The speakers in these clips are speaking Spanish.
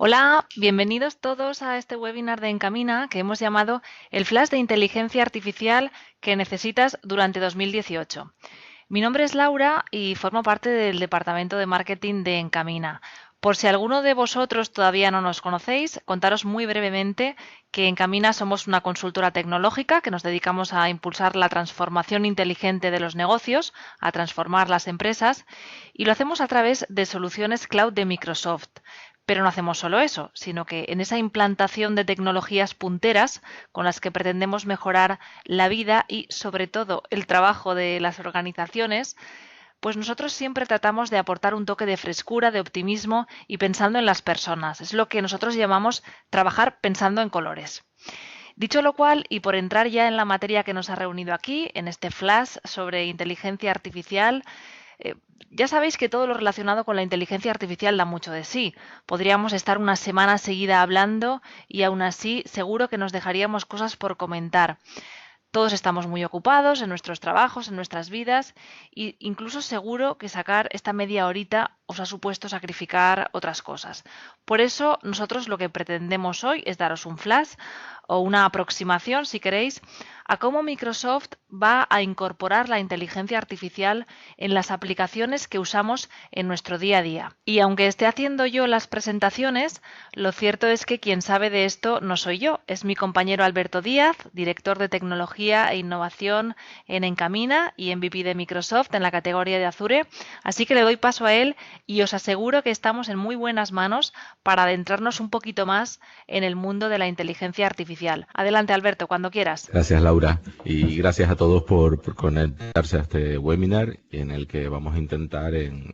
Hola, bienvenidos todos a este webinar de Encamina que hemos llamado el flash de inteligencia artificial que necesitas durante 2018. Mi nombre es Laura y formo parte del departamento de marketing de Encamina. Por si alguno de vosotros todavía no nos conocéis, contaros muy brevemente que Encamina somos una consultora tecnológica que nos dedicamos a impulsar la transformación inteligente de los negocios, a transformar las empresas, y lo hacemos a través de soluciones cloud de Microsoft. Pero no hacemos solo eso, sino que en esa implantación de tecnologías punteras con las que pretendemos mejorar la vida y, sobre todo, el trabajo de las organizaciones, pues nosotros siempre tratamos de aportar un toque de frescura, de optimismo y pensando en las personas. Es lo que nosotros llamamos trabajar pensando en colores. Dicho lo cual, y por entrar ya en la materia que nos ha reunido aquí, en este flash sobre inteligencia artificial, eh, ya sabéis que todo lo relacionado con la inteligencia artificial da mucho de sí. Podríamos estar una semana seguida hablando y aún así seguro que nos dejaríamos cosas por comentar. Todos estamos muy ocupados en nuestros trabajos, en nuestras vidas, e incluso seguro que sacar esta media horita os ha supuesto sacrificar otras cosas. Por eso nosotros lo que pretendemos hoy es daros un flash o una aproximación, si queréis, a cómo Microsoft va a incorporar la inteligencia artificial en las aplicaciones que usamos en nuestro día a día. Y aunque esté haciendo yo las presentaciones, lo cierto es que quien sabe de esto no soy yo, es mi compañero Alberto Díaz, director de tecnología e innovación en Encamina y MVP de Microsoft en la categoría de Azure. Así que le doy paso a él y os aseguro que estamos en muy buenas manos para adentrarnos un poquito más en el mundo de la inteligencia artificial. Adelante, Alberto, cuando quieras. Gracias, Laura, y gracias a todos por conectarse a este webinar en el que vamos a intentar en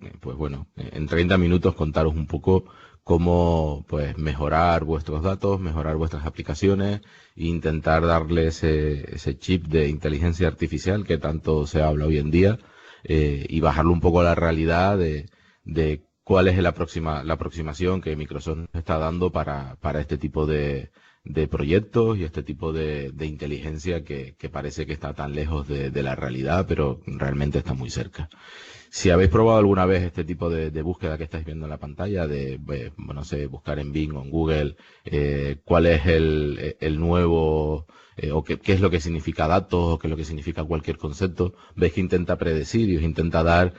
30 minutos contaros un poco cómo pues mejorar vuestros datos, mejorar vuestras aplicaciones e intentar darle ese chip de inteligencia artificial que tanto se habla hoy en día, y bajarlo un poco a la realidad de cuál es la aproximación que Microsoft nos está dando para este tipo de proyectos y este tipo de inteligencia que parece que está tan lejos de la realidad, pero realmente está muy cerca. Si habéis probado alguna vez este tipo de búsqueda que estáis viendo en la pantalla, no sé, buscar en Bing o en Google, cuál es el nuevo, o qué es lo que significa datos, o qué es lo que significa cualquier concepto, veis que intenta predecir y os intenta dar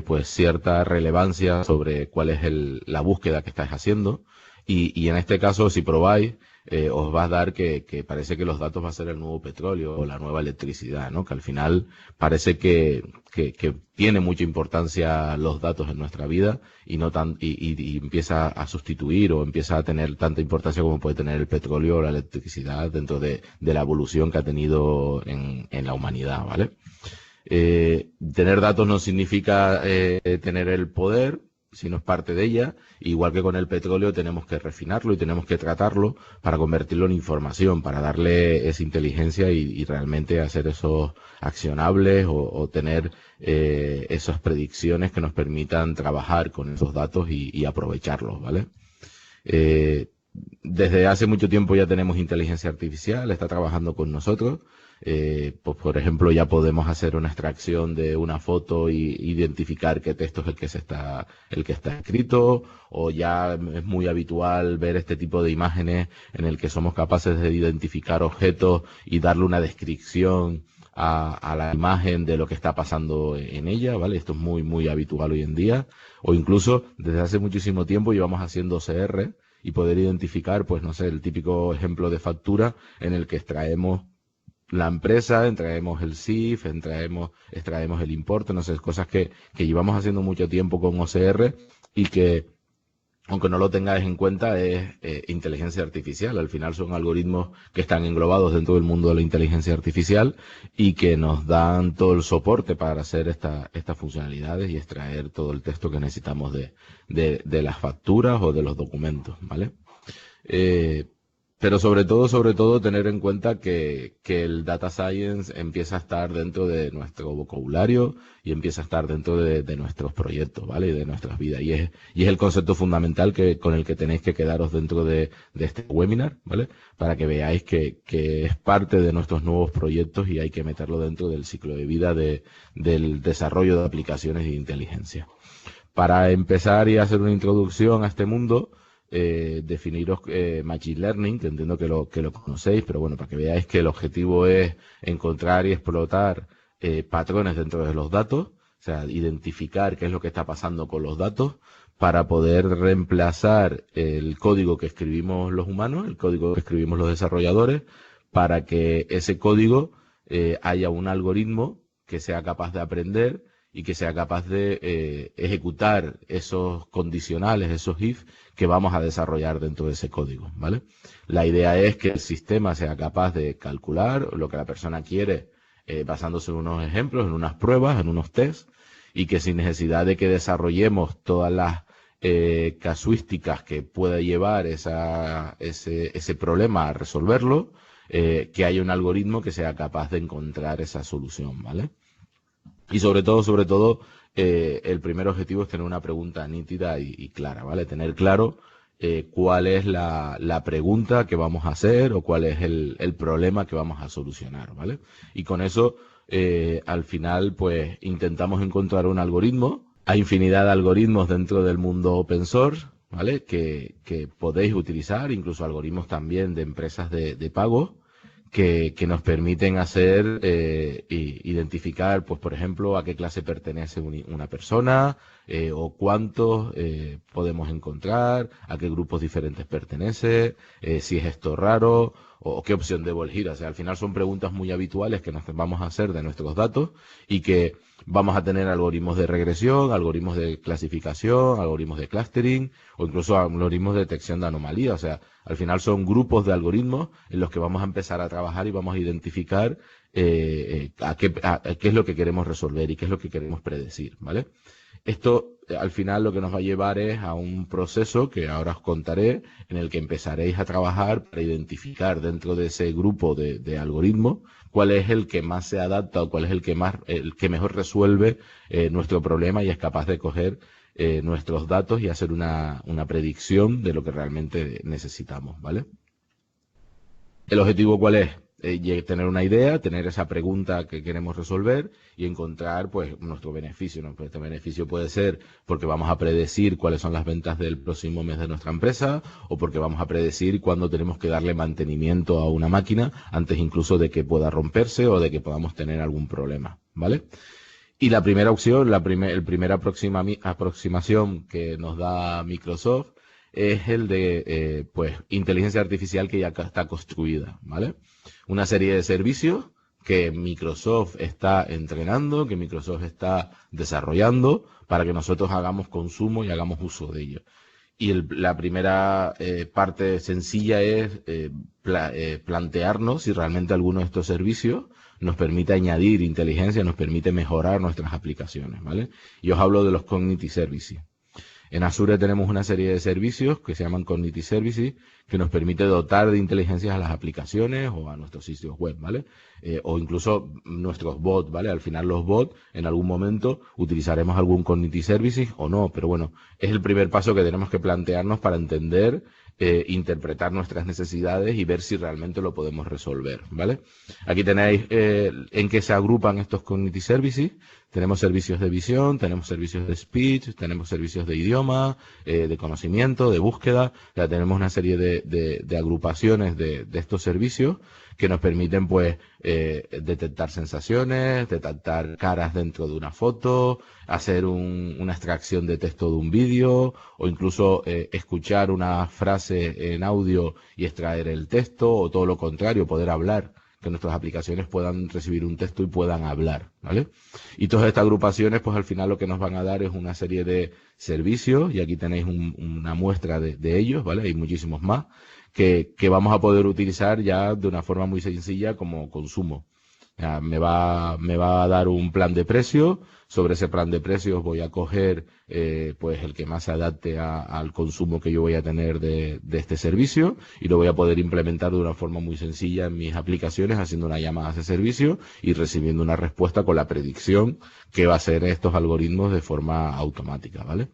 pues cierta relevancia sobre cuál es la búsqueda que estáis haciendo. Y en este caso, si probáis, os va a dar que parece que los datos va a ser el nuevo petróleo o la nueva electricidad, ¿no? Que al final parece que tiene mucha importancia los datos en nuestra vida y no tan y empieza a sustituir o empieza a tener tanta importancia como puede tener el petróleo o la electricidad dentro de la evolución que ha tenido en la humanidad, ¿vale? Tener datos no significa tener el poder, sino es parte de ella. Igual que con el petróleo tenemos que refinarlo y tenemos que tratarlo para convertirlo en información, para darle esa inteligencia y realmente hacer esos accionables o tener esas predicciones que nos permitan trabajar con esos datos y aprovecharlos, ¿vale? Desde hace mucho tiempo ya tenemos inteligencia artificial, está trabajando con nosotros. Pues por ejemplo, ya podemos hacer una extracción de una foto y identificar qué texto es el que está escrito, o ya es muy habitual ver este tipo de imágenes en el que somos capaces de identificar objetos y darle una descripción a la imagen de lo que está pasando en ella, ¿vale? Esto es muy, muy habitual hoy en día, o incluso desde hace muchísimo tiempo llevamos haciendo OCR y poder identificar, pues no sé, el típico ejemplo de factura en el que extraemos la empresa, extraemos el CIF, extraemos el importe, no sé, cosas que llevamos haciendo mucho tiempo con OCR y que, aunque no lo tengáis en cuenta, es inteligencia artificial. Al final son algoritmos que están englobados dentro del mundo de la inteligencia artificial y que nos dan todo el soporte para hacer estas funcionalidades y extraer todo el texto que necesitamos de las facturas o de los documentos, ¿vale? Pero sobre todo tener en cuenta que el data science empieza a estar dentro de nuestro vocabulario y empieza a estar dentro de nuestros proyectos, ¿vale? Y de nuestras vidas. Y es el concepto fundamental con el que tenéis que quedaros dentro de este webinar, ¿vale? Para que veáis que es parte de nuestros nuevos proyectos y hay que meterlo dentro del ciclo de vida del desarrollo de aplicaciones de inteligencia. Para empezar y hacer una introducción a este mundo, definiros Machine Learning, que entiendo que lo conocéis, pero bueno, para que veáis que el objetivo es encontrar y explotar patrones dentro de los datos, o sea, identificar qué es lo que está pasando con los datos para poder reemplazar el código que escribimos los humanos, el código que escribimos los desarrolladores, para que ese código haya un algoritmo que sea capaz de aprender y que sea capaz de ejecutar esos condicionales, esos if que vamos a desarrollar dentro de ese código, ¿vale? La idea es que el sistema sea capaz de calcular lo que la persona quiere basándose en unos ejemplos, en unas pruebas, en unos tests, y que sin necesidad de que desarrollemos todas las casuísticas que pueda llevar ese problema a resolverlo, que haya un algoritmo que sea capaz de encontrar esa solución, ¿vale? Y sobre todo, el primer objetivo es tener una pregunta nítida y clara, ¿vale? Tener claro cuál es la pregunta que vamos a hacer o cuál es el problema que vamos a solucionar, ¿vale? Y con eso, al final, pues intentamos encontrar un algoritmo. Hay infinidad de algoritmos dentro del mundo open source, ¿vale? Que podéis utilizar, incluso algoritmos también de empresas de pago, que nos permiten hacer, identificar, pues por ejemplo, a qué clase pertenece una persona, o cuántos podemos encontrar, a qué grupos diferentes pertenece, si es esto raro, o qué opción debo elegir. O sea, al final son preguntas muy habituales que nos vamos a hacer de nuestros datos y que vamos a tener algoritmos de regresión, algoritmos de clasificación, algoritmos de clustering o incluso algoritmos de detección de anomalías. O sea, al final son grupos de algoritmos en los que vamos a empezar a trabajar y vamos a identificar a qué es lo que queremos resolver y qué es lo que queremos predecir, ¿vale? Esto al final lo que nos va a llevar es a un proceso que ahora os contaré, en el que empezaréis a trabajar para identificar dentro de ese grupo de algoritmos cuál es el que más se adapta o cuál es el que mejor resuelve nuestro problema y es capaz de coger nuestros datos y hacer una predicción de lo que realmente necesitamos, ¿vale? ¿El objetivo cuál es? Tener una idea, tener esa pregunta que queremos resolver y encontrar pues nuestro beneficio, ¿no? Pues este beneficio puede ser porque vamos a predecir cuáles son las ventas del próximo mes de nuestra empresa o porque vamos a predecir cuándo tenemos que darle mantenimiento a una máquina antes incluso de que pueda romperse o de que podamos tener algún problema, ¿vale? Y la primera opción, el primera aproximación que nos da Microsoft es el de pues inteligencia artificial que ya está construida, ¿vale? Una serie de servicios que Microsoft está entrenando, que Microsoft está desarrollando para que nosotros hagamos consumo y hagamos uso de ellos. Y la primera parte sencilla es plantearnos si realmente alguno de estos servicios nos permite añadir inteligencia, nos permite mejorar nuestras aplicaciones, ¿vale? Y os hablo de los Cognitive Services. En Azure tenemos una serie de servicios que se llaman Cognitive Services que nos permite dotar de inteligencias a las aplicaciones o a nuestros sitios web, ¿vale? O incluso nuestros bots, ¿vale? Al final los bots, en algún momento, utilizaremos algún Cognitive Services o no, pero bueno, es el primer paso que tenemos que plantearnos para entender, interpretar nuestras necesidades y ver si realmente lo podemos resolver, ¿vale? Aquí tenéis en qué se agrupan estos Cognitive Services. Tenemos servicios de visión, tenemos servicios de speech, tenemos servicios de idioma, de conocimiento, de búsqueda. Ya tenemos una serie de agrupaciones de estos servicios que nos permiten pues detectar sensaciones, detectar caras dentro de una foto, hacer una extracción de texto de un vídeo o incluso escuchar una frase en audio y extraer el texto o todo lo contrario, poder hablar, que nuestras aplicaciones puedan recibir un texto y puedan hablar, ¿vale? Y todas estas agrupaciones, pues al final lo que nos van a dar es una serie de servicios, y aquí tenéis una muestra de ellos, ¿vale? Hay muchísimos más, que vamos a poder utilizar ya de una forma muy sencilla como consumo. Ya, me va a dar un plan de precios. Sobre ese plan de precios voy a coger pues el que más se adapte al consumo que yo voy a tener de este servicio y lo voy a poder implementar de una forma muy sencilla en mis aplicaciones, haciendo una llamada a ese servicio y recibiendo una respuesta con la predicción que va a hacer estos algoritmos de forma automática, ¿vale?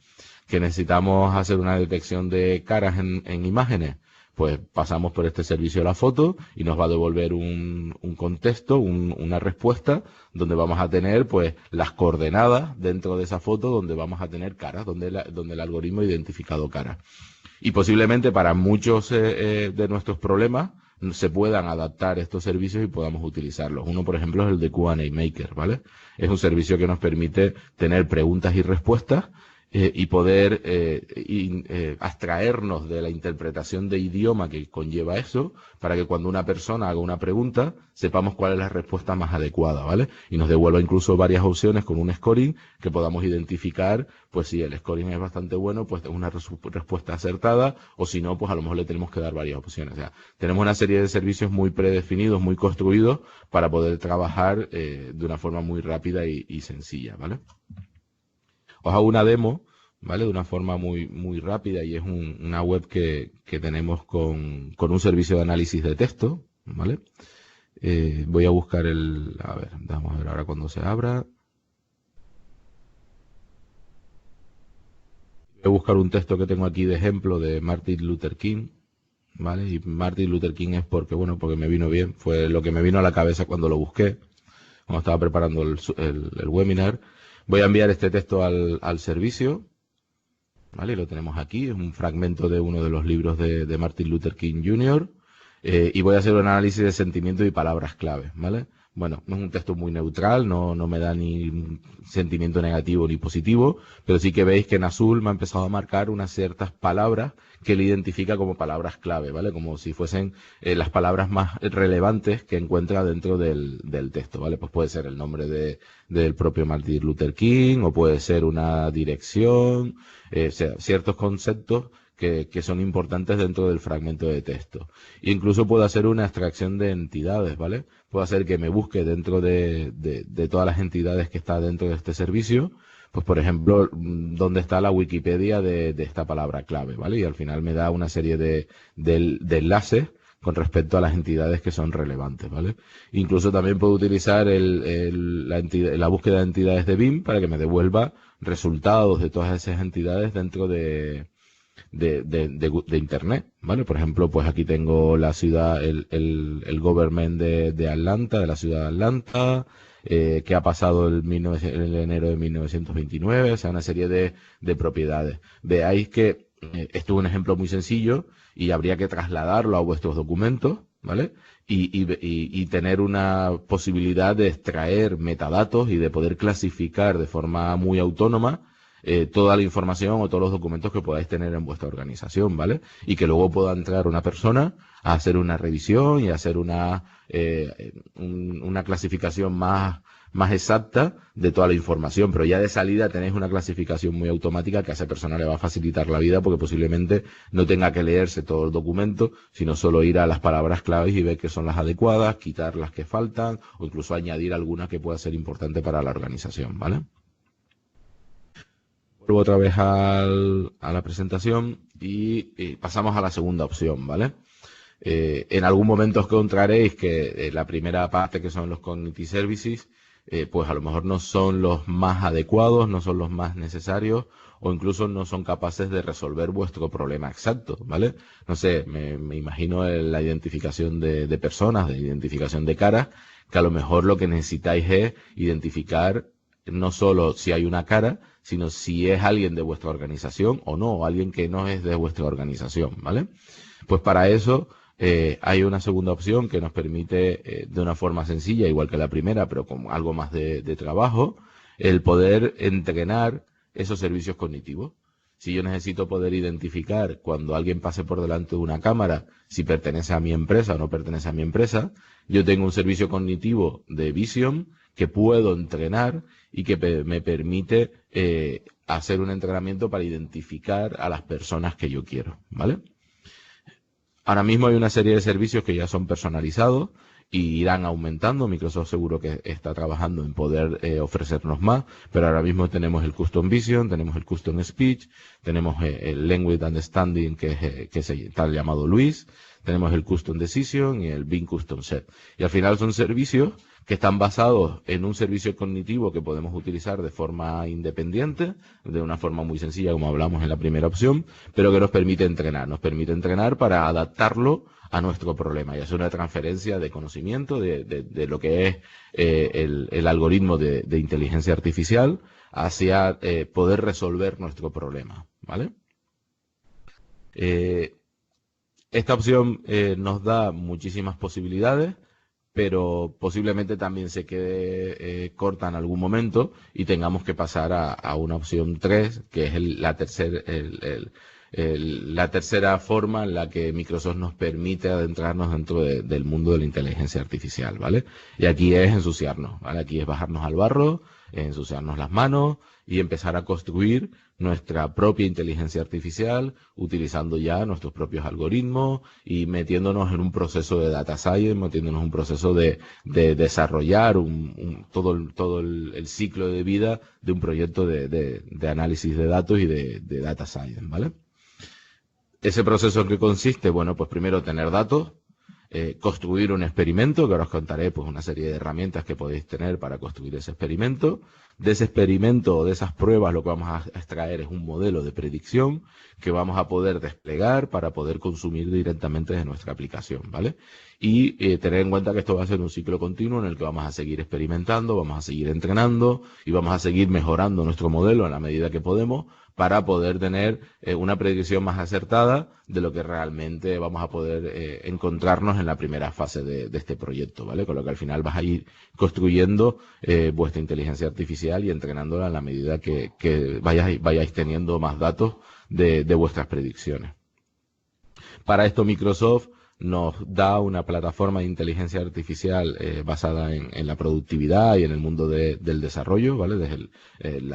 Que necesitamos hacer una detección de caras en imágenes. pues pasamos por este servicio de la foto y nos va a devolver un contexto, una respuesta, donde vamos a tener pues las coordenadas dentro de esa foto, donde vamos a tener caras, donde el algoritmo ha identificado caras. Y posiblemente para muchos de nuestros problemas se puedan adaptar estos servicios y podamos utilizarlos. Uno, por ejemplo, es el de Q&A Maker, ¿vale? Es un servicio que nos permite tener preguntas y respuestas y poder abstraernos de la interpretación de idioma que conlleva eso, para que cuando una persona haga una pregunta, sepamos cuál es la respuesta más adecuada, ¿vale? Y nos devuelva incluso varias opciones con un scoring que podamos identificar, pues si el scoring es bastante bueno, pues es una respuesta acertada, o si no, pues a lo mejor le tenemos que dar varias opciones. O sea, tenemos una serie de servicios muy predefinidos, muy construidos, para poder trabajar de una forma muy rápida y sencilla, ¿vale? Os hago una demo, ¿vale? De una forma muy rápida, y es una web que tenemos con un servicio de análisis de texto, ¿vale? Voy a buscar a ver, vamos a ver ahora cuando se abra. Voy a buscar un texto que tengo aquí de ejemplo de Martin Luther King, ¿vale? Y Martin Luther King es porque me vino bien, fue lo que me vino a la cabeza cuando lo busqué, cuando estaba preparando el webinar. Voy a enviar este texto al servicio, ¿vale? Y lo tenemos aquí, es un fragmento de uno de los libros de Martin Luther King Jr. Y voy a hacer un análisis de sentimiento y palabras clave, ¿vale? Bueno, no es un texto muy neutral, no me da ni sentimiento negativo ni positivo, pero sí que veis que en azul me ha empezado a marcar unas ciertas palabras que él identifica como palabras clave, ¿vale? Como si fuesen las palabras más relevantes que encuentra dentro del texto, ¿vale? Pues puede ser el nombre del propio Martin Luther King, o puede ser una dirección, o sea, ciertos conceptos que son importantes dentro del fragmento de texto. Incluso puedo hacer una extracción de entidades, ¿vale? Puedo hacer que me busque dentro de todas las entidades que está dentro de este servicio, pues por ejemplo, dónde está la Wikipedia de esta palabra clave, ¿vale? Y al final me da una serie de enlaces con respecto a las entidades que son relevantes, ¿vale? Incluso también puedo utilizar la búsqueda de entidades de BIM para que me devuelva resultados de todas esas entidades dentro de Internet, ¿vale? Por ejemplo, pues aquí tengo la ciudad, el government de Atlanta, de la ciudad de Atlanta, que ha pasado el enero de 1929, o sea, una serie de propiedades. Veáis que esto es un ejemplo muy sencillo y habría que trasladarlo a vuestros documentos, ¿vale? Y tener una posibilidad de extraer metadatos y de poder clasificar de forma muy autónoma toda la información o todos los documentos que podáis tener en vuestra organización, ¿vale? Y que luego pueda entrar una persona a hacer una revisión y a hacer una clasificación más exacta de toda la información, pero ya de salida tenéis una clasificación muy automática que a esa persona le va a facilitar la vida, porque posiblemente no tenga que leerse todo el documento, sino solo ir a las palabras claves y ver que son las adecuadas, quitar las que faltan, o incluso añadir alguna que pueda ser importante para la organización, ¿vale? Vuelvo otra vez a la presentación y pasamos a la segunda opción, ¿vale? En algún momento os encontraréis que la primera parte, que son los Cognitive Services, pues a lo mejor no son los más adecuados, no son los más necesarios, o incluso no son capaces de resolver vuestro problema exacto, ¿vale? No sé, me imagino la identificación de personas, de identificación de caras, que a lo mejor lo que necesitáis es identificar no solo si hay una cara, sino si es alguien de vuestra organización o no, o alguien que no es de vuestra organización, ¿vale? Pues para eso hay una segunda opción que nos permite, de una forma sencilla, igual que la primera, pero con algo más de trabajo, el poder entrenar esos servicios cognitivos. Si yo necesito poder identificar cuando alguien pase por delante de una cámara si pertenece a mi empresa o no pertenece a mi empresa, yo tengo un servicio cognitivo de Vision que puedo entrenar y que me permite hacer un entrenamiento para identificar a las personas que yo quiero, ¿vale? Ahora mismo hay una serie de servicios que ya son personalizados y irán aumentando. Microsoft seguro que está trabajando en poder ofrecernos más, pero ahora mismo tenemos el Custom Vision, tenemos el Custom Speech, tenemos el Language Understanding, que está llamado Luis, tenemos el Custom Decision y el Bing Custom Set. Y al final son servicios que están basados en un servicio cognitivo que podemos utilizar de forma independiente, de una forma muy sencilla, como hablamos en la primera opción, pero que nos permite entrenar para adaptarlo a nuestro problema y hacer una transferencia de conocimiento de lo que es el algoritmo de inteligencia artificial hacia poder resolver nuestro problema, ¿vale? Esta opción nos da muchísimas posibilidades, pero posiblemente también se quede corta en algún momento y tengamos que pasar a una opción 3, que es la tercera forma en la que Microsoft nos permite adentrarnos dentro del mundo de la inteligencia artificial, ¿vale? Y aquí es ensuciarnos, ¿vale? Aquí es bajarnos al barro, ensuciarnos las manos y empezar a construir nuestra propia inteligencia artificial utilizando ya nuestros propios algoritmos y metiéndonos en un proceso de data science, metiéndonos en un proceso de desarrollar todo el ciclo de vida de un proyecto de análisis de datos y de data science, ¿vale? ¿Ese proceso en qué consiste? Bueno, pues primero tener datos, construir un experimento, que ahora os contaré pues una serie de herramientas que podéis tener para construir ese experimento. De ese experimento o de esas pruebas lo que vamos a extraer es un modelo de predicción que vamos a poder desplegar para poder consumir directamente de nuestra aplicación, ¿vale? Y tener en cuenta que esto va a ser un ciclo continuo en el que vamos a seguir experimentando, vamos a seguir entrenando y vamos a seguir mejorando nuestro modelo en la medida que podemos para poder tener una predicción más acertada de lo que realmente vamos a poder encontrarnos en la primera fase de este proyecto, ¿vale? Con lo que al final vas a ir construyendo vuestra inteligencia artificial y entrenándola en la medida que vayáis teniendo más datos de vuestras predicciones. Para esto Microsoft nos da una plataforma de inteligencia artificial basada en la productividad y en el mundo del desarrollo, ¿vale? Desde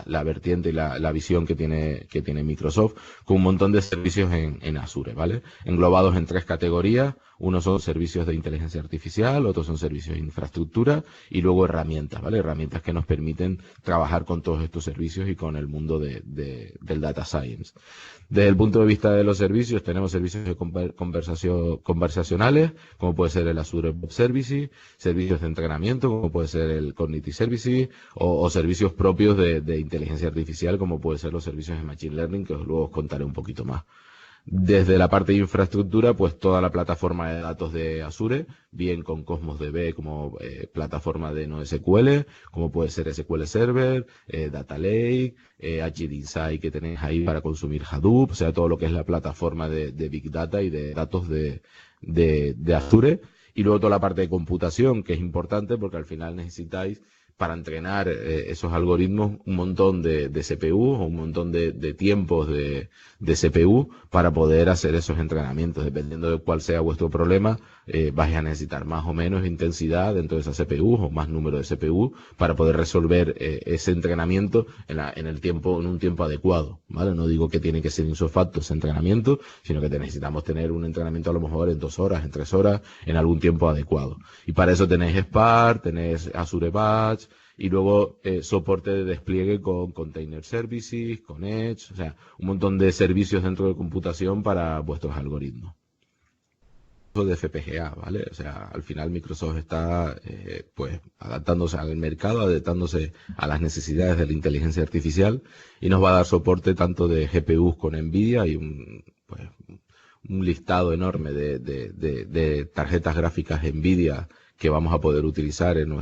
la vertiente y la visión que tiene Microsoft, con un montón de servicios en Azure, ¿vale? Englobados en 3 categorías. Uno son servicios de inteligencia artificial, otros son servicios de infraestructura y luego herramientas, ¿vale? Herramientas que nos permiten trabajar con todos estos servicios y con el mundo del data science. Desde el punto de vista de los servicios, tenemos servicios de conversacionales, como puede ser el Azure Web Services, servicios de entrenamiento, como puede ser el Cognitive Services, o servicios propios de inteligencia artificial, como puede ser los servicios de Machine Learning, que luego os contaré un poquito más. Desde la parte de infraestructura, pues toda la plataforma de datos de Azure, bien con Cosmos DB como plataforma de NoSQL, como puede ser SQL Server, Data Lake, HD Insight que tenéis ahí para consumir Hadoop, o sea, todo lo que es la plataforma de Big Data y de datos de Azure. Y luego toda la parte de computación, que es importante porque al final necesitáis para entrenar esos algoritmos un montón de CPU o un montón de tiempos de CPU para poder hacer esos entrenamientos. Dependiendo de cuál sea vuestro problema, vais a necesitar más o menos intensidad dentro de esa CPU o más número de CPU para poder resolver ese entrenamiento en un tiempo adecuado, ¿vale? No digo que tiene que ser insofacto ese entrenamiento, sino que necesitamos tener un entrenamiento a lo mejor en 2 horas, en 3 horas, en algún tiempo adecuado. Y para eso tenéis Spark, tenéis Azure Batch, y luego soporte de despliegue con Container Services, con Edge, o sea, un montón de servicios dentro de computación para vuestros algoritmos. De FPGA, ¿vale? O sea, al final Microsoft está pues adaptándose al mercado, adaptándose a las necesidades de la inteligencia artificial y nos va a dar soporte tanto de GPUs con NVIDIA y un listado enorme de tarjetas gráficas NVIDIA que vamos a poder utilizar en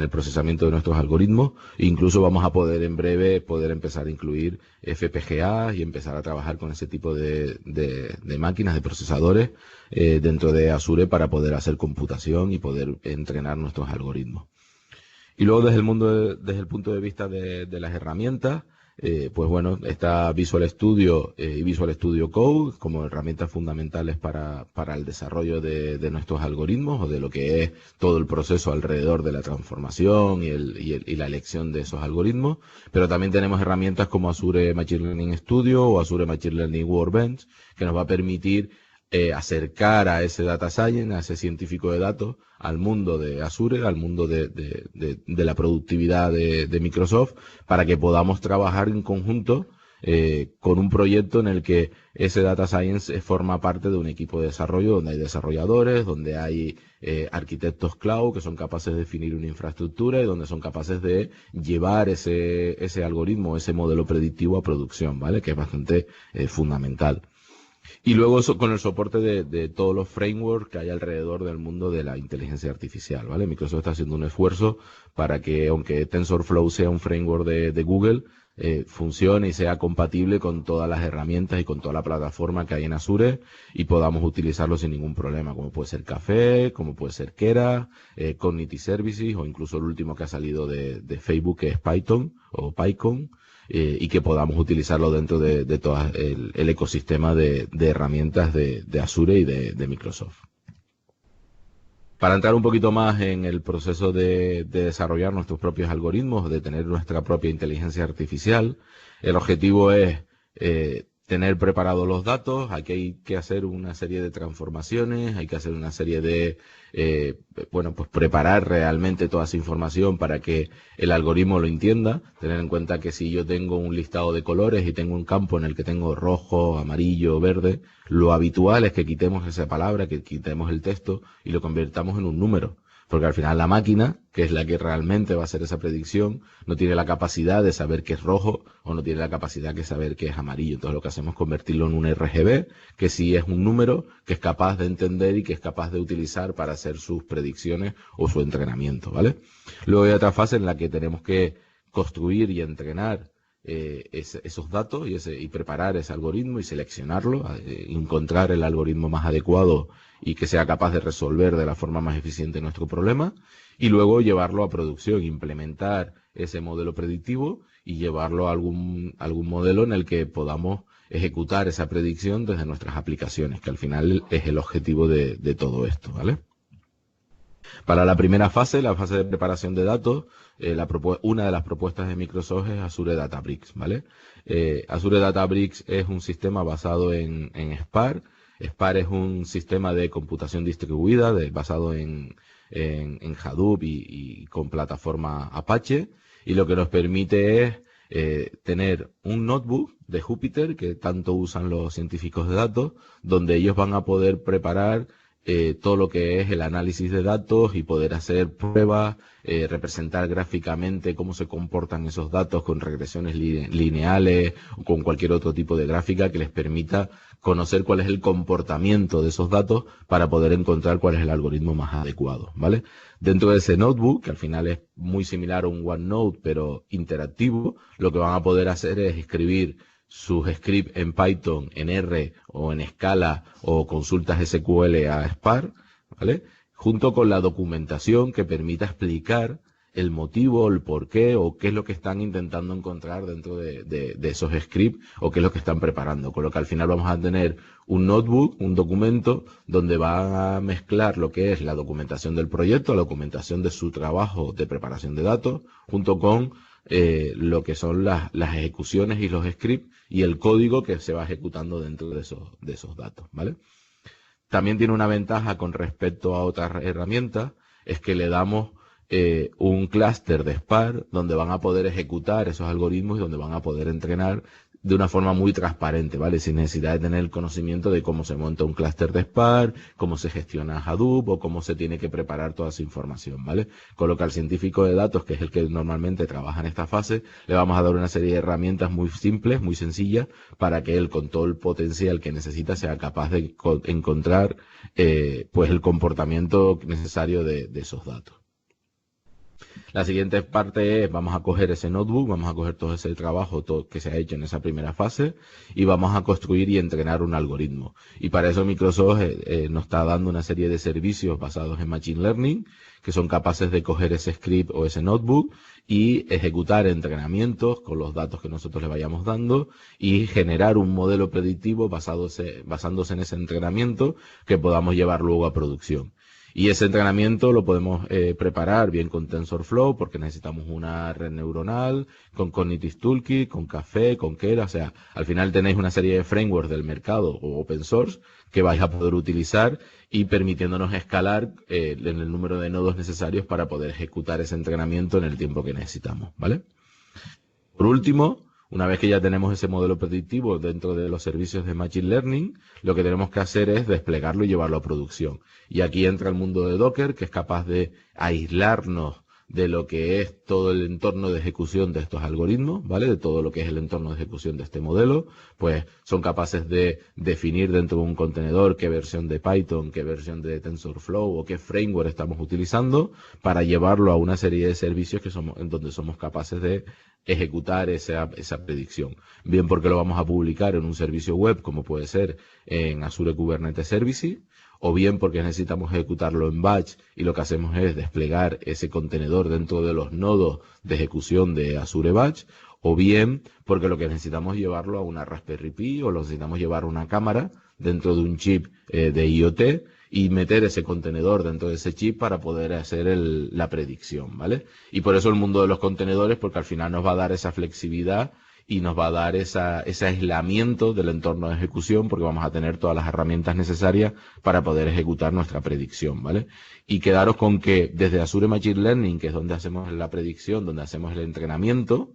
el procesamiento de nuestros algoritmos. E incluso vamos a poder en breve empezar a incluir FPGA y empezar a trabajar con ese tipo de máquinas, de procesadores dentro de Azure para poder hacer computación y poder entrenar nuestros algoritmos. Y luego desde el punto de vista de las herramientas, pues bueno, está Visual Studio y Visual Studio Code como herramientas fundamentales para el desarrollo de nuestros algoritmos o de lo que es todo el proceso alrededor de la transformación y la elección de esos algoritmos. Pero también tenemos herramientas como Azure Machine Learning Studio o Azure Machine Learning Workbench que nos va a permitir acercar a ese data science, a ese científico de datos, al mundo de Azure, al mundo de la productividad de Microsoft, para que podamos trabajar en conjunto con un proyecto en el que ese Data Science forma parte de un equipo de desarrollo donde hay desarrolladores, donde hay arquitectos cloud que son capaces de definir una infraestructura y donde son capaces de llevar ese algoritmo, ese modelo predictivo a producción, ¿vale? Que es bastante fundamental. Y luego con el soporte de todos los frameworks que hay alrededor del mundo de la inteligencia artificial, ¿vale? Microsoft está haciendo un esfuerzo para que, aunque TensorFlow sea un framework de Google, funcione y sea compatible con todas las herramientas y con toda la plataforma que hay en Azure y podamos utilizarlo sin ningún problema, como puede ser Café, como puede ser Keras, Cognitive Services o incluso el último que ha salido de Facebook, que es Python o PyCon. Y que podamos utilizarlo dentro de todo el ecosistema de herramientas de Azure y de Microsoft. Para entrar un poquito más en el proceso de desarrollar nuestros propios algoritmos, de tener nuestra propia inteligencia artificial, el objetivo es tener preparados los datos. Aquí hay que hacer una serie de transformaciones, hay que hacer una serie de, pues preparar realmente toda esa información para que el algoritmo lo entienda. Tener en cuenta que si yo tengo un listado de colores y tengo un campo en el que tengo rojo, amarillo, verde, lo habitual es que quitemos esa palabra, que quitemos el texto y lo convirtamos en un número. Porque al final la máquina, que es la que realmente va a hacer esa predicción, no tiene la capacidad de saber qué es rojo o no tiene la capacidad de saber qué es amarillo. Entonces lo que hacemos es convertirlo en un RGB, que sí es un número que es capaz de entender y que es capaz de utilizar para hacer sus predicciones o su entrenamiento, ¿vale? Luego hay otra fase en la que tenemos que construir y entrenar esos datos y preparar ese algoritmo y seleccionarlo, encontrar el algoritmo más adecuado y que sea capaz de resolver de la forma más eficiente nuestro problema, y luego llevarlo a producción, implementar ese modelo predictivo y llevarlo a algún modelo en el que podamos ejecutar esa predicción desde nuestras aplicaciones, que al final es el objetivo de todo esto, ¿vale? Para la primera fase, la fase de preparación de datos, una de las propuestas de Microsoft es Azure Databricks, ¿vale? Azure Databricks es un sistema basado en Spark. Spark es un sistema de computación distribuida basado en Hadoop y con plataforma Apache, y lo que nos permite es tener un notebook de Jupyter que tanto usan los científicos de datos, donde ellos van a poder preparar todo lo que es el análisis de datos y poder hacer pruebas, representar gráficamente cómo se comportan esos datos con regresiones lineales o con cualquier otro tipo de gráfica que les permita conocer cuál es el comportamiento de esos datos para poder encontrar cuál es el algoritmo más adecuado, ¿vale? Dentro de ese notebook, que al final es muy similar a un OneNote pero interactivo, lo que van a poder hacer es escribir sus scripts en Python, en R o en Scala o consultas SQL a Spark, ¿vale? Junto con la documentación que permita explicar el motivo, el porqué o qué es lo que están intentando encontrar dentro de esos scripts o qué es lo que están preparando. Con lo que al final vamos a tener un notebook, un documento donde va a mezclar lo que es la documentación del proyecto, la documentación de su trabajo de preparación de datos, junto con lo que son las ejecuciones y los scripts y el código que se va ejecutando dentro de esos datos, ¿vale? También tiene una ventaja con respecto a otras herramientas, es que le damos un clúster de Spark donde van a poder ejecutar esos algoritmos y donde van a poder entrenar de una forma muy transparente, ¿vale? Sin necesidad de tener el conocimiento de cómo se monta un clúster de Spark, cómo se gestiona Hadoop o cómo se tiene que preparar toda esa información, ¿vale? Con lo que al científico de datos, que es el que normalmente trabaja en esta fase, le vamos a dar una serie de herramientas muy simples, muy sencillas, para que él, con todo el potencial que necesita, sea capaz de encontrar pues el comportamiento necesario de esos datos. La siguiente parte es, vamos a coger ese notebook, vamos a coger todo ese trabajo que se ha hecho en esa primera fase y vamos a construir y entrenar un algoritmo. Y para eso Microsoft nos está dando una serie de servicios basados en Machine Learning que son capaces de coger ese script o ese notebook y ejecutar entrenamientos con los datos que nosotros le vayamos dando y generar un modelo predictivo basándose en ese entrenamiento que podamos llevar luego a producción. Y ese entrenamiento lo podemos preparar bien con TensorFlow, porque necesitamos una red neuronal, con Cognitive Toolkit, con Café, con Keras. O sea, al final tenéis una serie de frameworks del mercado o open source que vais a poder utilizar y permitiéndonos escalar en el número de nodos necesarios para poder ejecutar ese entrenamiento en el tiempo que necesitamos, ¿vale? Por último, Una vez que ya tenemos ese modelo predictivo dentro de los servicios de Machine Learning, lo que tenemos que hacer es desplegarlo y llevarlo a producción. Y aquí entra el mundo de Docker, que es capaz de aislarnos de lo que es todo el entorno de ejecución de estos algoritmos, ¿vale? De todo lo que es el entorno de ejecución de este modelo, pues son capaces de definir dentro de un contenedor qué versión de Python, qué versión de TensorFlow o qué framework estamos utilizando para llevarlo a una serie de servicios que somos, en donde somos capaces de ejecutar esa predicción. Bien porque lo vamos a publicar en un servicio web, como puede ser en Azure Kubernetes Services, o bien porque necesitamos ejecutarlo en batch y lo que hacemos es desplegar ese contenedor dentro de los nodos de ejecución de Azure Batch, o bien porque lo que necesitamos es llevarlo a una Raspberry Pi o lo necesitamos llevar a una cámara dentro de un chip de IoT y meter ese contenedor dentro de ese chip para poder hacer la predicción, ¿vale? Y por eso el mundo de los contenedores, porque al final nos va a dar esa flexibilidad y nos va a dar ese aislamiento del entorno de ejecución, porque vamos a tener todas las herramientas necesarias para poder ejecutar nuestra predicción, ¿vale? Y quedaros con que desde Azure Machine Learning, que es donde hacemos la predicción, donde hacemos el entrenamiento,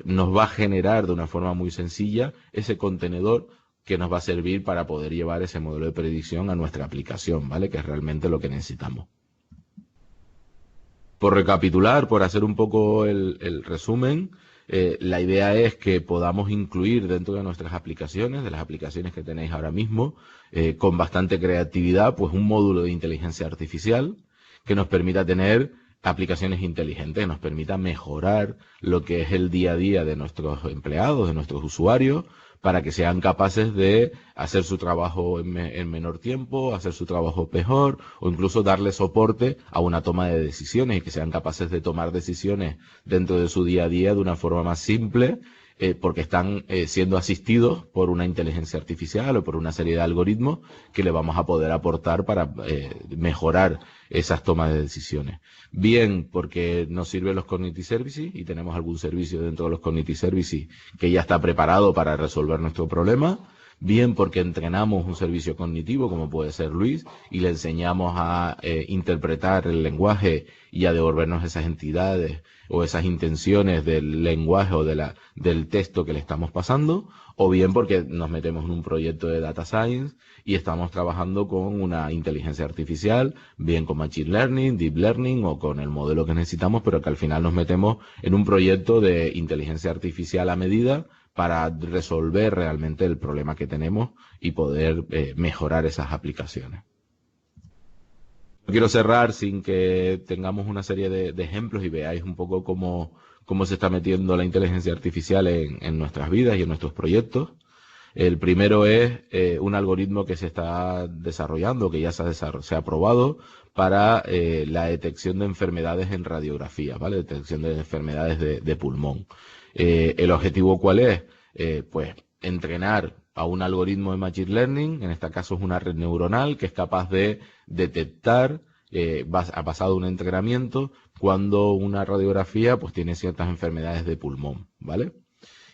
nos va a generar de una forma muy sencilla ese contenedor que nos va a servir para poder llevar ese modelo de predicción a nuestra aplicación, ¿vale? Que es realmente lo que necesitamos. Por recapitular, por hacer un poco el resumen, la idea es que podamos incluir dentro de nuestras aplicaciones, de las aplicaciones que tenéis ahora mismo, con bastante creatividad, pues un módulo de inteligencia artificial que nos permita tener aplicaciones inteligentes, que nos permita mejorar lo que es el día a día de nuestros empleados, de nuestros usuarios, para que sean capaces de hacer su trabajo en menor tiempo, hacer su trabajo mejor, o incluso darle soporte a una toma de decisiones y que sean capaces de tomar decisiones dentro de su día a día de una forma más simple, porque están siendo asistidos por una inteligencia artificial o por una serie de algoritmos que le vamos a poder aportar para mejorar esas tomas de decisiones. Bien porque nos sirven los Cognitive Services y tenemos algún servicio dentro de los Cognitive Services que ya está preparado para resolver nuestro problema. Bien porque entrenamos un servicio cognitivo como puede ser Luis y le enseñamos a interpretar el lenguaje y a devolvernos esas entidades o esas intenciones del lenguaje o del texto que le estamos pasando, o bien porque nos metemos en un proyecto de Data Science y estamos trabajando con una inteligencia artificial, bien con Machine Learning, Deep Learning o con el modelo que necesitamos, pero que al final nos metemos en un proyecto de inteligencia artificial a medida para resolver realmente el problema que tenemos y poder mejorar esas aplicaciones. Quiero cerrar sin que tengamos una serie de ejemplos y veáis un poco cómo se está metiendo la inteligencia artificial en nuestras vidas y en nuestros proyectos. El primero es un algoritmo que se está desarrollando, que ya se ha probado para la detección de enfermedades en radiografía, ¿vale? Detección de enfermedades de pulmón. ¿El objetivo cuál es? Pues entrenar a un algoritmo de Machine Learning, en este caso es una red neuronal que es capaz de detectar, ha pasado un entrenamiento, cuando una radiografía pues tiene ciertas enfermedades de pulmón, ¿vale?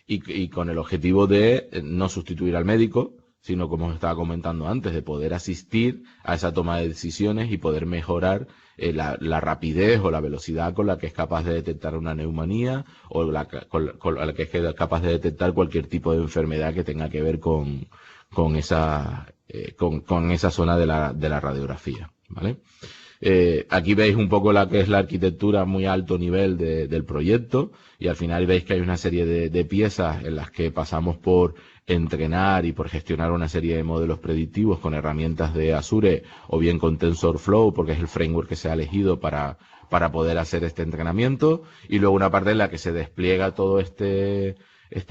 Y con el objetivo de no sustituir al médico, sino como os estaba comentando antes, de poder asistir a esa toma de decisiones y poder mejorar la rapidez o la velocidad con la que es capaz de detectar una neumonía o con la que es capaz de detectar cualquier tipo de enfermedad que tenga que ver con esa zona de la radiografía, ¿vale? Aquí veis un poco la que es la arquitectura a muy alto nivel del proyecto y al final veis que hay una serie de piezas en las que pasamos por entrenar y por gestionar una serie de modelos predictivos con herramientas de Azure o bien con TensorFlow porque es el framework que se ha elegido para poder hacer este entrenamiento y luego una parte en la que se despliega todo este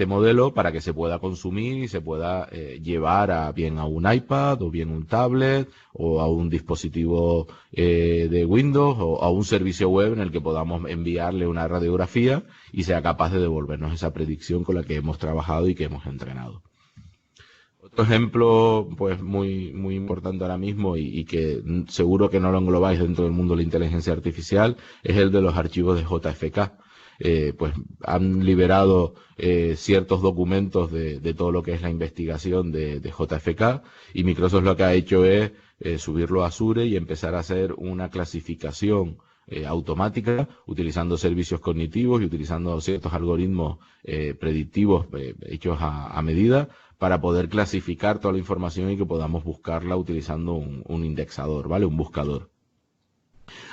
modelo para que se pueda consumir y se pueda llevar bien a un iPad o bien un tablet o a un dispositivo de Windows o a un servicio web en el que podamos enviarle una radiografía y sea capaz de devolvernos esa predicción con la que hemos trabajado y que hemos entrenado. Otro ejemplo pues muy importante ahora mismo y que seguro que no lo englobáis dentro del mundo de la inteligencia artificial es el de los archivos de JFK. Pues han liberado ciertos documentos de todo lo que es la investigación de JFK y Microsoft lo que ha hecho es subirlo a Azure y empezar a hacer una clasificación automática, utilizando servicios cognitivos y utilizando ciertos algoritmos predictivos hechos a medida para poder clasificar toda la información y que podamos buscarla utilizando un indexador, ¿vale? Un buscador.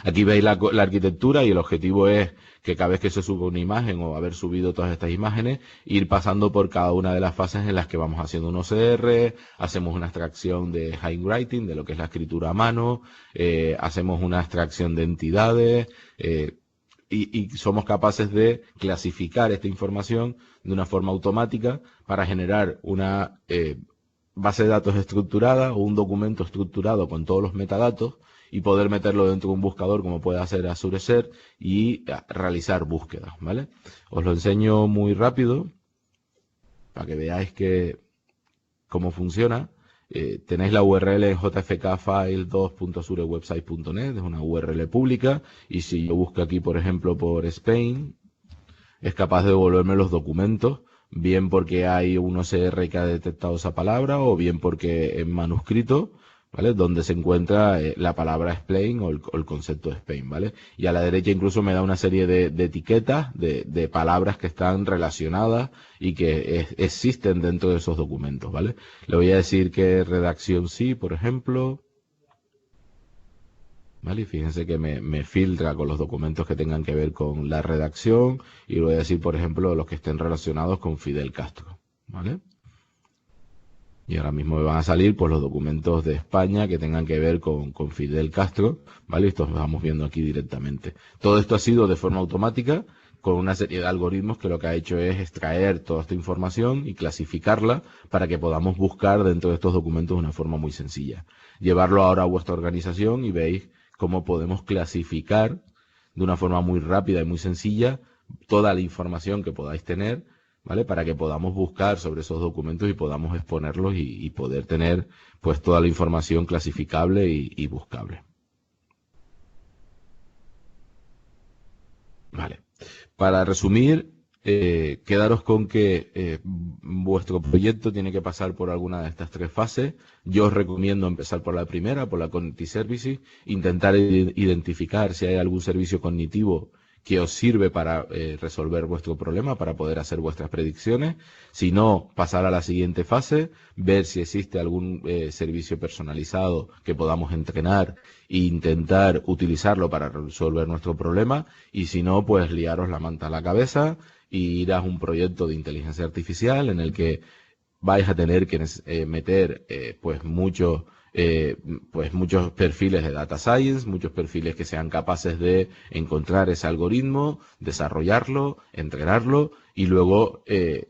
Aquí veis la arquitectura y el objetivo es que cada vez que se sube una imagen o haber subido todas estas imágenes, ir pasando por cada una de las fases en las que vamos haciendo un OCR, hacemos una extracción de handwriting, de lo que es la escritura a mano, hacemos una extracción de entidades, y somos capaces de clasificar esta información de una forma automática para generar una base de datos estructurada o un documento estructurado con todos los metadatos y poder meterlo dentro de un buscador como puede hacer Azure Search y realizar búsquedas, ¿vale? Os lo enseño muy rápido para que veáis cómo funciona. Tenéis la URL en jfkfile2.azurewebsite.net, es una URL pública, y si yo busco aquí, por ejemplo, por Spain, es capaz de devolverme los documentos, bien porque hay un OCR que ha detectado esa palabra, o bien porque en manuscrito, ¿vale? Donde se encuentra la palabra Spain o el concepto de Spain, ¿vale? Y a la derecha incluso me da una serie de etiquetas de palabras que están relacionadas y que existen dentro de esos documentos, ¿vale? Le voy a decir que redacción sí, por ejemplo, ¿vale? Y fíjense que me filtra con los documentos que tengan que ver con la redacción y le voy a decir, por ejemplo, los que estén relacionados con Fidel Castro, ¿vale? Y ahora mismo me van a salir pues los documentos de España que tengan que ver con Fidel Castro, ¿vale? Esto lo vamos viendo aquí directamente. Todo esto ha sido de forma automática con una serie de algoritmos que lo que ha hecho es extraer toda esta información y clasificarla para que podamos buscar dentro de estos documentos de una forma muy sencilla. Llevarlo ahora a vuestra organización y veis cómo podemos clasificar de una forma muy rápida y muy sencilla toda la información que podáis tener, ¿vale? Para que podamos buscar sobre esos documentos y podamos exponerlos y poder tener pues toda la información clasificable y buscable. Vale. Para resumir, quedaros con que vuestro proyecto tiene que pasar por alguna de estas tres fases. Yo os recomiendo empezar por la primera, por la Cognitive Services, intentar identificar si hay algún servicio cognitivo que os sirve para resolver vuestro problema, para poder hacer vuestras predicciones. Si no, pasar a la siguiente fase, ver si existe algún servicio personalizado que podamos entrenar e intentar utilizarlo para resolver nuestro problema. Y si no, pues liaros la manta a la cabeza y ir a un proyecto de inteligencia artificial en el que vais a tener que meter pues muchos perfiles de data science, muchos perfiles que sean capaces de encontrar ese algoritmo, desarrollarlo, entrenarlo y luego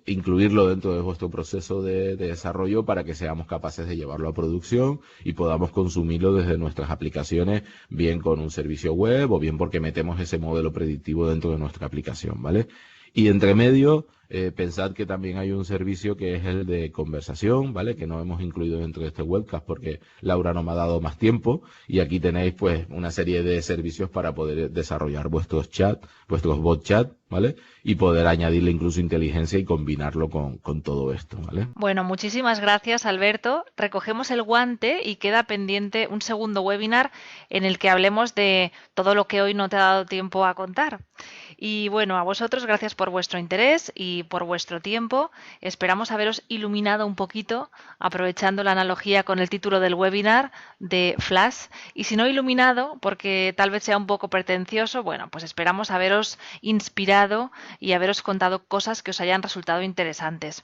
incluirlo dentro de vuestro proceso de desarrollo para que seamos capaces de llevarlo a producción y podamos consumirlo desde nuestras aplicaciones, bien con un servicio web o bien porque metemos ese modelo predictivo dentro de nuestra aplicación, ¿vale? Y entre medio, pensad que también hay un servicio que es el de conversación, ¿vale? Que no hemos incluido dentro de este webcast porque Laura no me ha dado más tiempo. Y aquí tenéis pues una serie de servicios para poder desarrollar vuestros bot chat, ¿vale? Y poder añadirle incluso inteligencia y combinarlo con todo esto, ¿vale? Bueno, muchísimas gracias, Alberto. Recogemos el guante y queda pendiente un segundo webinar en el que hablemos de todo lo que hoy no te ha dado tiempo a contar. Y bueno, a vosotros gracias por vuestro interés y por vuestro tiempo. Esperamos haberos iluminado un poquito, aprovechando la analogía con el título del webinar de Flash. Y si no iluminado, porque tal vez sea un poco pretencioso, bueno, pues esperamos haberos inspirado y haberos contado cosas que os hayan resultado interesantes.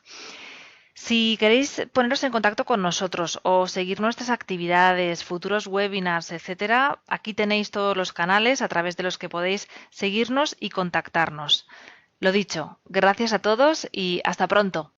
Si queréis poneros en contacto con nosotros o seguir nuestras actividades, futuros webinars, etcétera, aquí tenéis todos los canales a través de los que podéis seguirnos y contactarnos. Lo dicho, gracias a todos y hasta pronto.